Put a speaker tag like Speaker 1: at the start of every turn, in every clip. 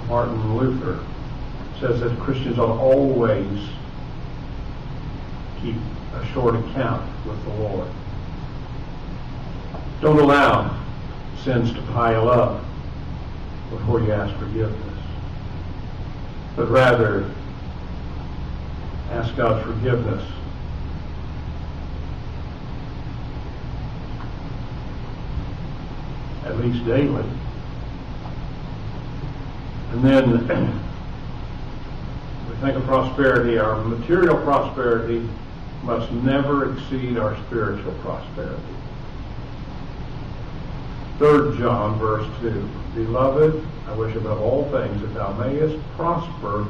Speaker 1: Martin Luther says that Christians ought to always keep a short account with the Lord. Don't allow sins to pile up before you ask forgiveness, but rather ask God's forgiveness. At least daily. And then we think of prosperity. Our material prosperity must never exceed our spiritual prosperity. 3 John verse 2. Beloved, I wish above all things that thou mayest prosper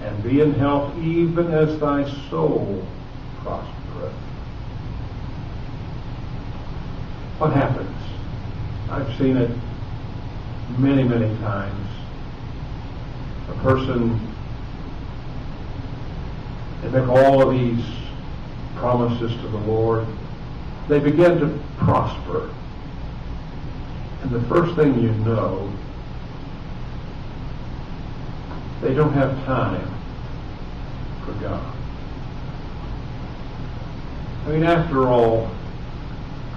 Speaker 1: and be in health even as thy soul prospereth. What happens? I've seen it many, many times. A person, they make all of these promises to the Lord. They begin to prosper. And the first thing you know, they don't have time for God. I mean, after all,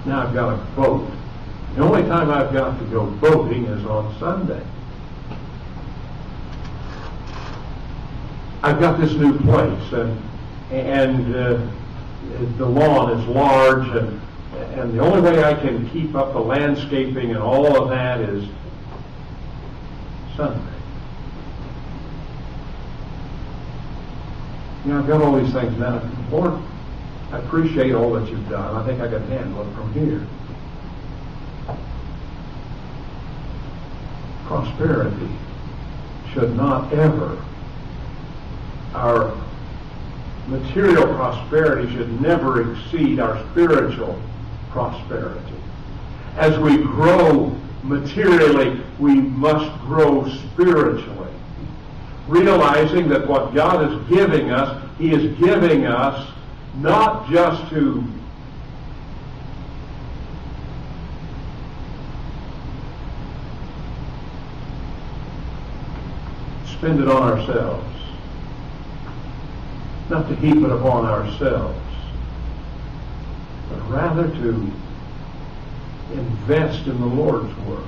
Speaker 1: now I've got a boat. The only time I've got to go boating is on Sunday. I've got this new place, and the lawn is large, and the only way I can keep up the landscaping and all of that is Sunday. You know, I've got all these things now. Lord, I appreciate all that you've done. I think I can handle it from here. Prosperity should not ever, our material prosperity should never exceed our spiritual prosperity. As we grow materially, we must grow spiritually. Realizing that what God is giving us, He is giving us not just to spend it on ourselves, not to heap it upon ourselves, but rather to invest in the Lord's work.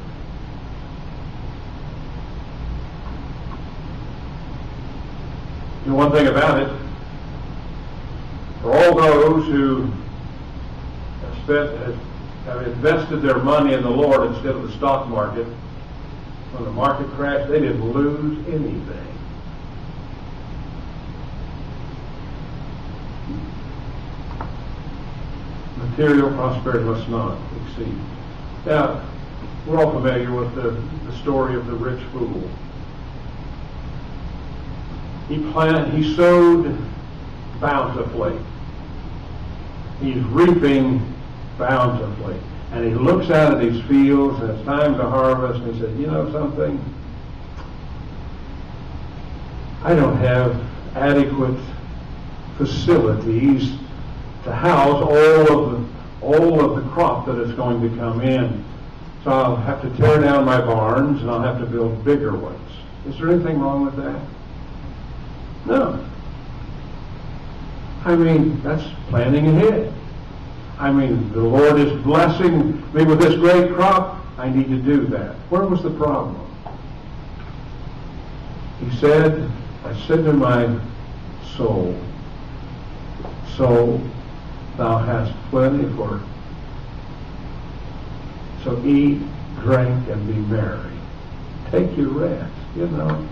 Speaker 1: You know, one thing about it, for all those who have invested their money in the Lord instead of the stock market, when the market crashed, they didn't lose anything. Material prosperity must not exceed. Now, we're all familiar with the story of the rich fool. He sowed bountifully. He's reaping bountifully. And he looks out at these fields, and it's time to harvest, and he says, you know something? I don't have adequate facilities to house all of the crop that is going to come in. So I'll have to tear down my barns, and I'll have to build bigger ones. Is there anything wrong with that? No. I mean, that's planning ahead. I mean, the Lord is blessing me with this great crop. I need to do that. Where was the problem? He said, I said to my soul, thou hast plenty for, so eat, drink, and be merry. Take your rest, you know.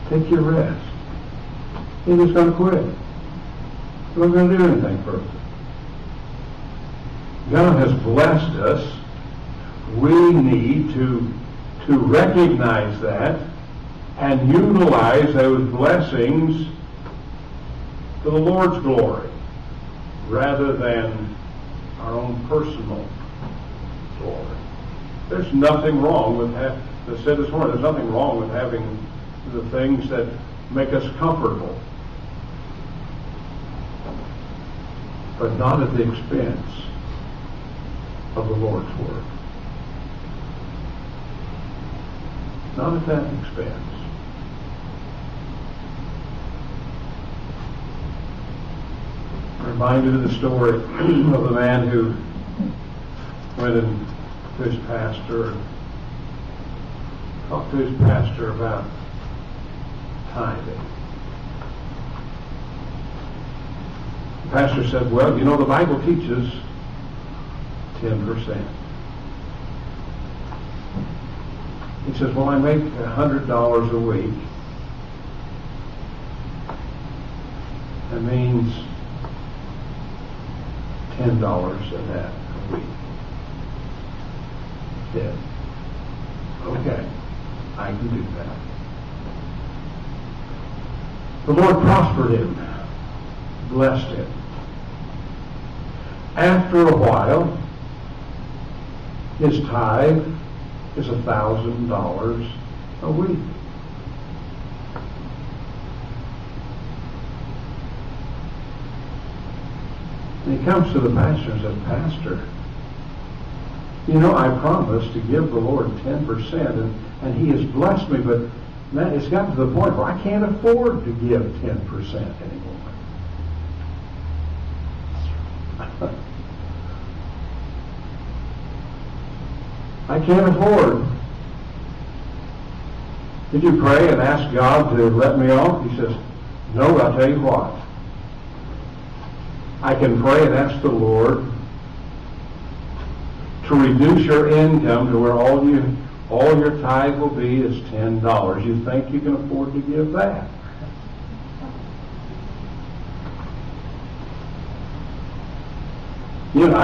Speaker 1: Take your rest. He was going to quit. He wasn't going to do anything further. God has blessed us. We need to recognize that and utilize those blessings for the Lord's glory rather than our own personal glory. There's nothing wrong with as I said this morning, there's nothing wrong with having the things that make us comfortable, but not at the expense of the Lord's work. Not at that expense. I'm reminded of the story of the man who went in to his pastor and talked to his pastor about tithing. The pastor said, well, you know, the Bible teaches 10%. He says, well, I make $100 a week. That means $10 of that a week. Said, okay, I can do that. The Lord prospered him, blessed him. After a while, his tithe is $1,000 a week. And he comes to the pastor and says, Pastor, you know, I promised to give the Lord 10%, and he has blessed me, but man, it's gotten to the point where I can't afford to give 10% anymore. I can't afford. Did you pray and ask God to let me off? He says, no, I'll tell you what. I can pray and ask the Lord to reduce your income to where all your tithe will be is $10. You think you can afford to give that? You know,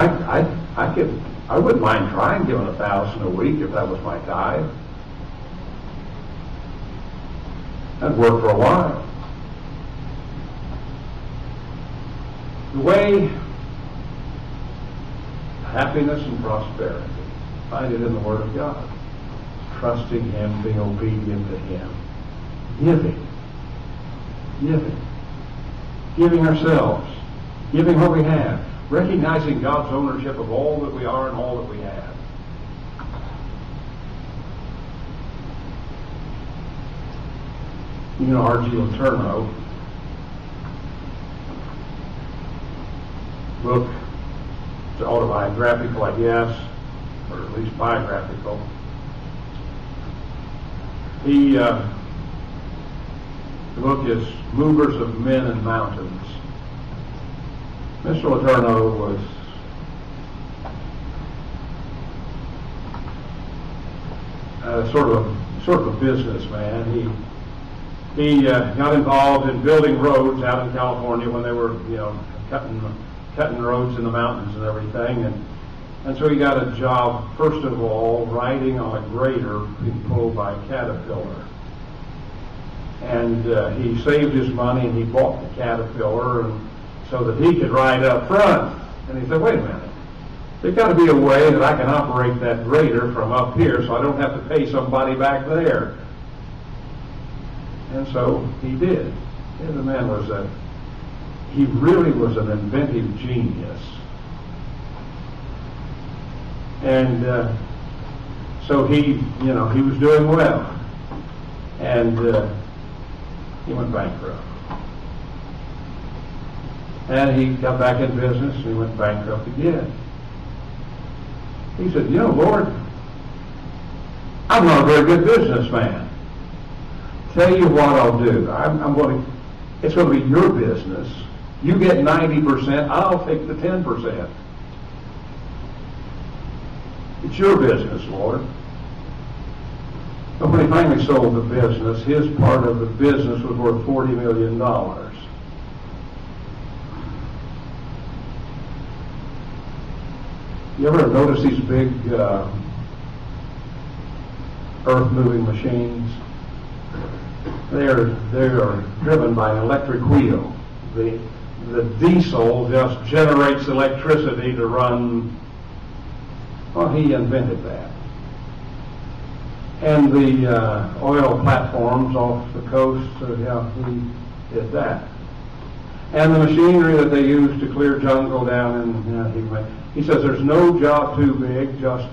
Speaker 1: I wouldn't mind trying giving $1,000 a week if that was my tithe. That'd work for a while. The way happiness and prosperity, find it in the Word of God. Trusting Him, being obedient to Him. Giving ourselves, giving what we have, recognizing God's ownership of all that we are and all that we have. You know, R.G. Letourneau, book, it's autobiographical, I guess, or at least biographical. The book is Movers of Men and Mountains. Mr. Letourneau was sort of a businessman. He got involved in building roads out in California when they were, you know, cutting roads in the mountains and everything, and so he got a job, first of all, riding on a grader being pulled by a Caterpillar. And he saved his money and he bought the Caterpillar and so that he could ride up front. And he said, wait a minute, there's got to be a way that I can operate that grader from up here so I don't have to pay somebody back there. And so he did. And the man he really was an inventive genius. And so he was doing well. And he went bankrupt. And he got back in business and he went bankrupt again. He said, you know, Lord, I'm not a very good businessman. Tell you what I'll do. It's going to be your business. You get 90%, I'll take the 10%. It's your business, Lord. But when he finally sold the business, his part of the business was worth $40 million. You ever notice these big earth-moving machines? They are driven by an electric wheel. The diesel just generates electricity to run. Well, he invented that. And the oil platforms off the coast, he did that. And the machinery that they use to clear jungle down in, he says there's no job too big, just